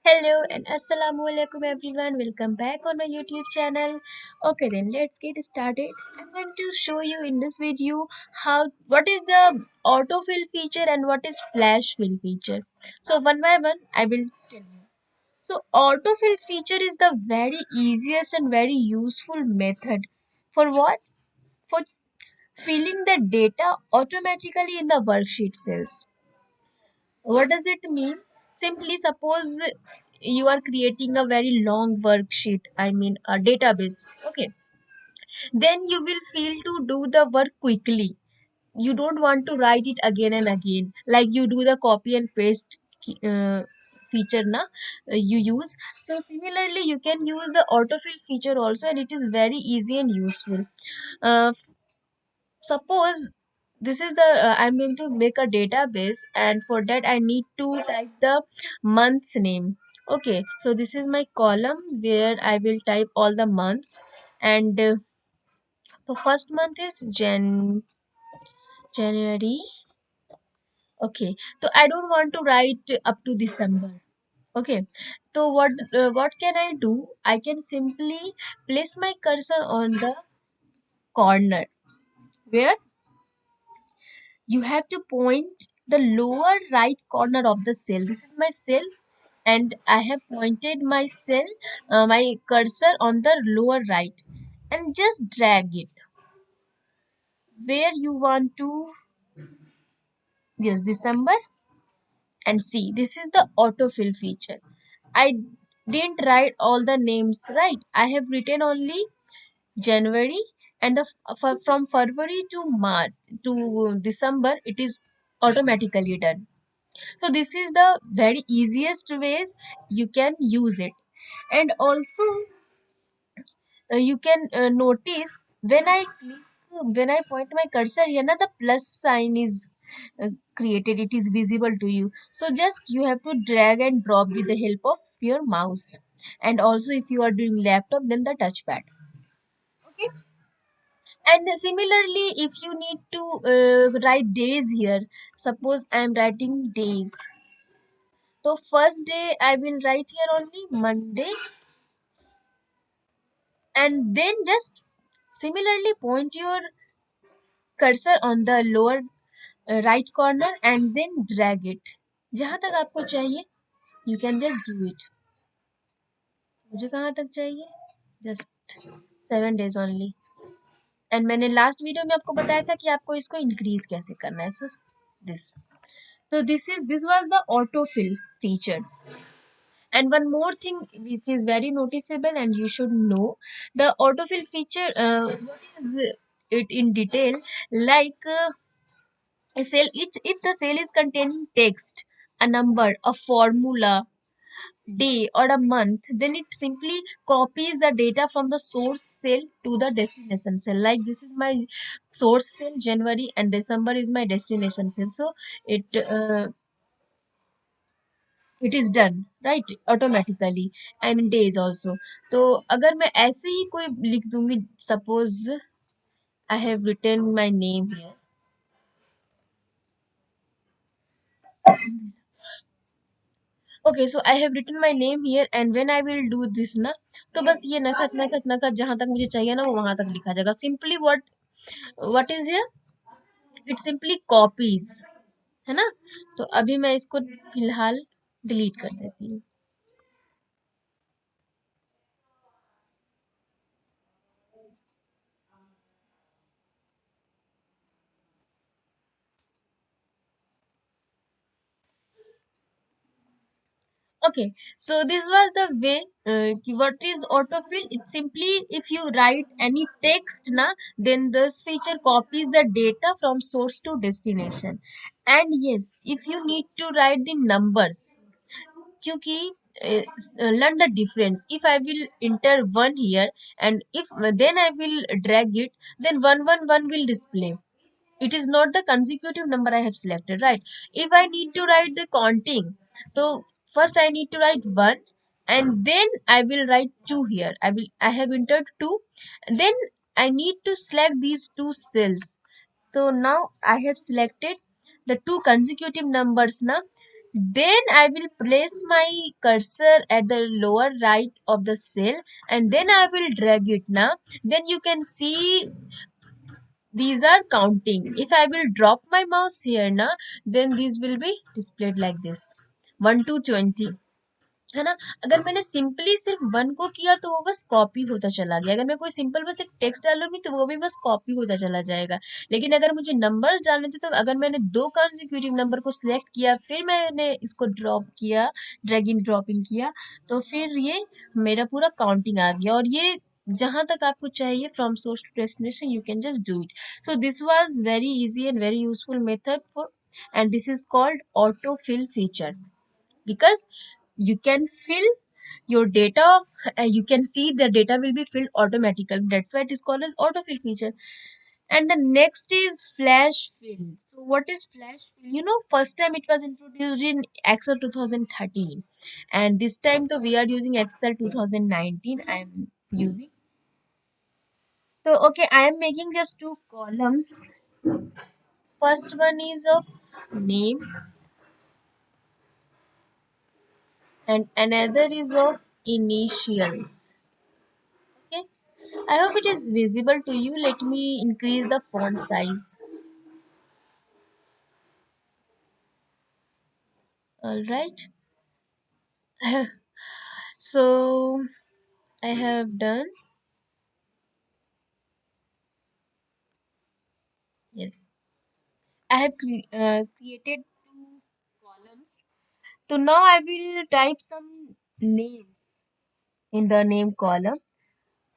Hello and assalamu alaikum everyone. Welcome back on my YouTube channel. Okay, then let's get started. I'm going to show you in this video what is the autofill feature and what is flash fill feature. So one by one I will tell you. So autofill feature is the very easiest and very useful method for what? For filling the data automatically in the worksheet cells. What does it mean? Simply suppose you are creating a very long worksheet, I mean a database. Okay. Then you will feel to do the work quickly. You don't want to write it again and again. Like you do the copy and paste feature na you use. So similarly you can use the autofill feature also, and it is very easy and useful. Uh, Suppose this is the I'm going to make a database, and for that I need to type the month's name. Okay, so this is my column where I will type all the months, and so first month is January. Okay, so I don't want to write up to December. Okay, so what can I do? I can simply place my cursor on the corner where you have to point the lower right corner of the cell. This is my cell, and I have pointed my cell, my cursor on the lower right, and just drag it where you want to. Yes, December, and see, this is the autofill feature. I didn't write all the names, right? I have written only January, and from February to March to December, it is automatically done. So this is the very easiest ways you can use it. And also you can notice when I point my cursor here na, the plus sign is created, it is visible to you. So just you have to drag and drop with the help of your mouse, and also if you are doing laptop, then the touchpad. Okay. And similarly, if you need to write days here, suppose I am writing days. So first day I will write here only Monday, and then just similarly point your cursor on the lower right corner and then drag it जहां तक आपको चाहिए. You can just do it. मुझे कहाँ तक चाहिए? Just 7 days only. And मैंने last video में आपको बताया था कि आपको इसको इंक्रीज कैसे करना है. So this. So this was the autofill feature. And one more thing which is very noticeable and you should know, the autofill feature, what is it in detail? Like a cell, if the cell is containing text, a number, a formula, day, or a month, then it simply copies the data from the source cell to the destination cell. Like this is my source cell, January, and December is my destination cell. So it it is done right automatically, and in days also. तो अगर मैं ऐसे ही कोई लिख दूंगी, suppose I have written my name here. Okay, so I have written my name here, and when I will do this ना, तो बस ये नखत नखत नखत जहां तक मुझे चाहिए ना वो वहां तक लिखा जाएगा. Simply what is here? It simply copies, है ना. तो अभी मैं इसको फिलहाल डिलीट कर देती हूँ. Okay, so this was the way. What is autofill? It's simply if you write any text na, then this feature copies the data from source to destination. And yes, if you need to write the numbers, क्योंकि learn the difference. If I will enter 1 here, and if then I will drag it, then 111 will display. It is not the consecutive number I have selected, right? If I need to write the counting, so first I need to write 1, and then I will write 2 here. I have entered 2, and then I need to select these two cells. So now I have selected the two consecutive numbers na. Then I will place my cursor at the lower right of the cell and then I will drag it now. Then you can see these are counting. If I will drop my mouse here now, then these will be displayed like this 1 to 20, है ना. अगर मैंने simply सिर्फ one को किया तो वो बस कॉपी होता चला गया. अगर मैं कोई सिंपल बस एक टेक्स्ट डालूंगी तो वो भी बस कॉपी होता चला जाएगा. लेकिन अगर मुझे नंबर्स डालने थे तो अगर मैंने दो कॉन्जिक्यूटिव नंबर को सिलेक्ट किया फिर मैंने इसको ड्रॉप किया, ड्रैग इन ड्रॉपिंग किया, तो फिर ये मेरा पूरा काउंटिंग आ गया. और ये जहां तक आपको चाहिए from source to destination you can just do it. So this was very easy and very useful method for, and this is called autofill feature, because you can fill your data, you can see the data will be filled automatically. That's why it is called as autofill feature. And the next is flash fill. So what is flash fill? You know, first time it was introduced in Excel 2013, and this time though we are using Excel 2019. I am using, so okay, I am making just two columns. First one is of name and another is of initials. Okay, I hope it is visible to you. Let me increase the font size. All right. So I have done. Yes, I have created two columns. So now I will type some names in the name column.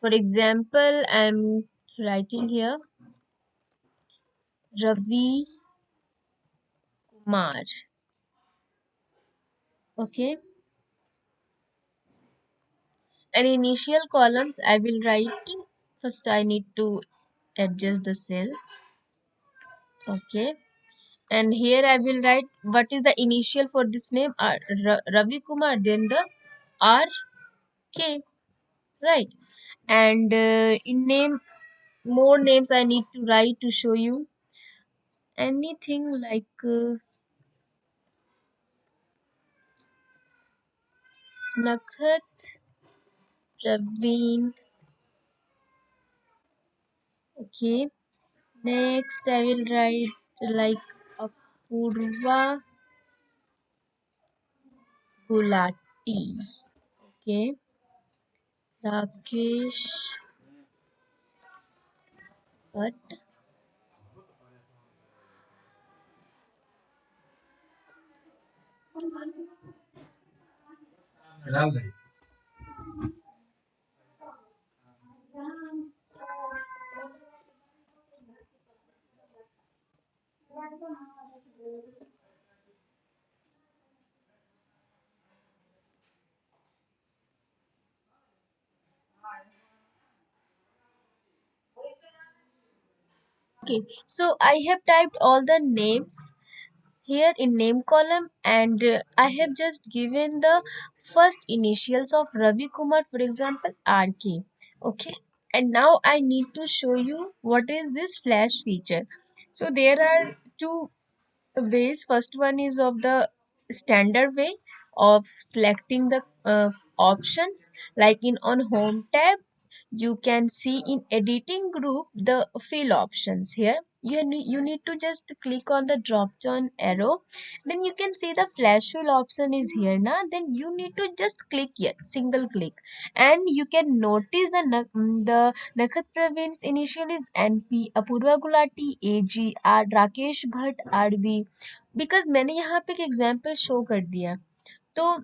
For example, I'm writing here Ravi Kumar. Okay, and initial columns I will write. First, I need to adjust the cell. Okay, and here I will write what is the initial for this name, Ravi Kumar, then the R K, right. And in name, more names I need to write to show you. Anything like Nakhat, Praveen. Okay, next I will write like Apurva Gulati. Okay, Rakesh Bhatt. Okay, so I have typed all the names here in name column, and I have just given the first initials of Ravi Kumar, for example RK. Okay, and now I need to show you what is this flash feature. So there are two ways. First one is of the standard way of selecting the options, like in on home tab you can see in editing group the fill options. Here you need to just click on the drop down arrow, then you can see the flash fill option is here now. Then you need to just click here, single click, and you can notice the Nakhat Pravin's initial is NP, Apurva Gulati AG, R Rakesh Bhatt RB, because मैंने यहाँ पे एक example show कर दिया. तो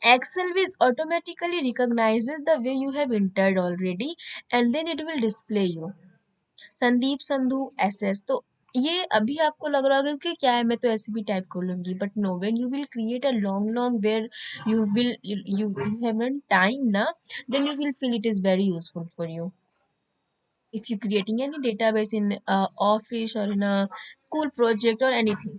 Excel will automatically recognizes the way you have entered already, and then it will display you Sandeep Sandhu SS. तो ये अभी आपको लग रहा होगा कि क्या है, मैं तो ऐसे भी टाइप कर लूंगी, but no, when you will create a long long where you haven't time ना, then you will feel it is very useful for you if you're creating any database in office or in a school project or anything.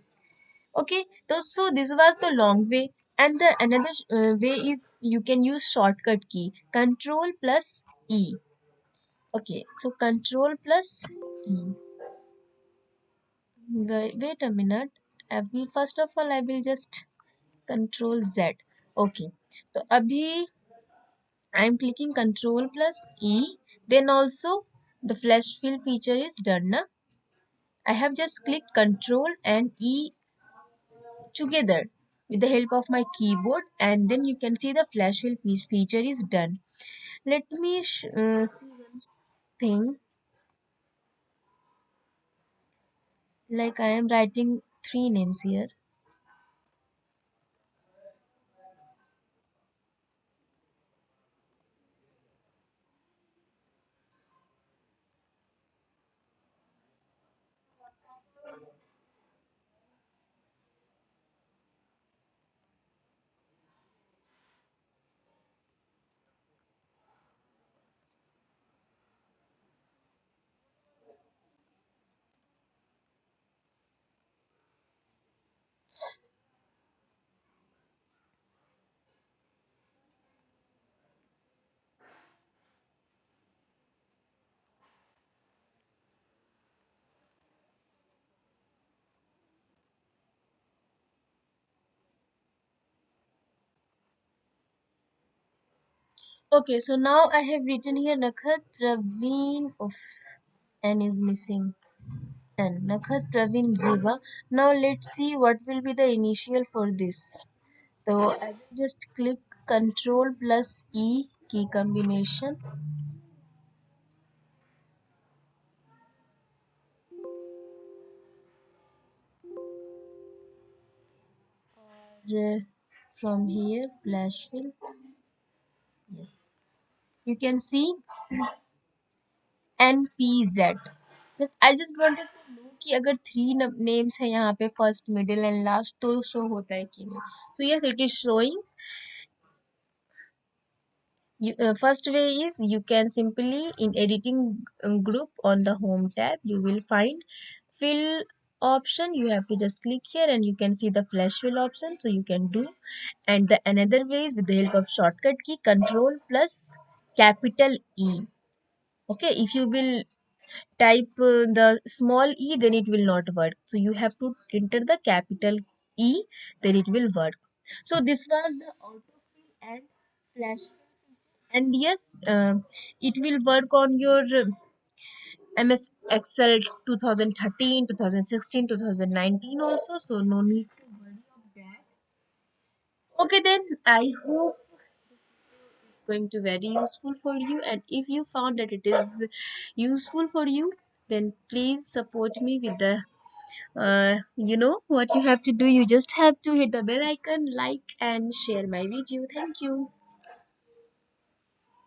Okay, so this was the long way, and the another way is you can use shortcut key control plus E. Okay, so control plus E. Wait a minute. First of all, I will just Control Z. Okay. So abhi I'm clicking Control plus E. Then also the flash fill feature is done. Na? I have just clicked Control and E together with the help of my keyboard, and then you can see the flash fill feature is done. Let me see one thing. Like I am writing three names here. Okay, so now I have written here Nakhat Praveen of N is missing. And Nakhat Praveen Ziva. Now let's see what will be the initial for this. So I will just click Control plus E key combination. Uh, from here, flash fill. Yes. You can see NPZ. I just wanted to know कि अगर three names है यहाँ पे first, middle and last तो show होता है कि नहीं. So yes, it is showing. First way is you can simply in editing group on the home tab you will find fill option. You have to just click here and you can see the flash fill option, so you can do. And the another way is with the help of shortcut key Control plus capital E. Okay, if you will type the small e, then it will not work, so you have to enter the capital E, then it will work. So this was the autofill and flash. And yes, it will work on your MS Excel 2013, 2016, 2019 also, so no need to worry of that. Okay, then I hope it's going to very useful for you, and if you found that it is useful for you, then please support me with the you know what you have to do. You just have to hit the bell icon, like and share my video. Thank you.